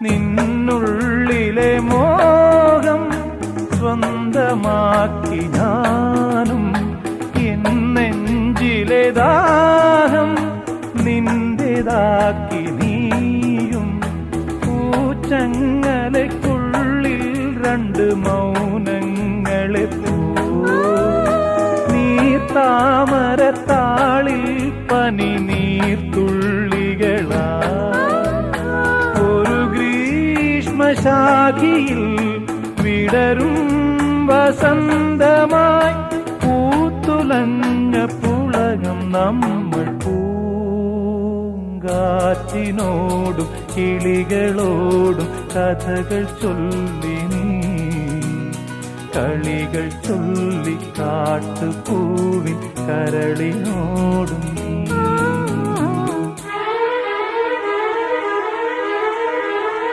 നിന്നുള്ളിലെ മോഹം സ്വന്തമാക്കി ഞാനും, എൻ നെഞ്ചിലെ ദാഹം നിന്റേതാക്കി നീയും. പൂച്ചങ്ങലയ്ക്കുള്ളിൽ രണ്ട് മൗനങ്ങളെ നീർത്താമരത്താളിൽ പനി നീർത്തുള്ളികളാ ഒരു ഗ്രീഷ്മശാഖിയിൽ വിടരും വസന്തമായി പൂത്തുലഞ്ഞ പുളകം നമ്മൾ. പൂങ്കാറ്റിനോടും കിളികളോടും കഥകൾ ചൊല്ലി നീ, കളികൾ ചൊല്ലി കാട്ടുപൂവിൻ കരളിനോടും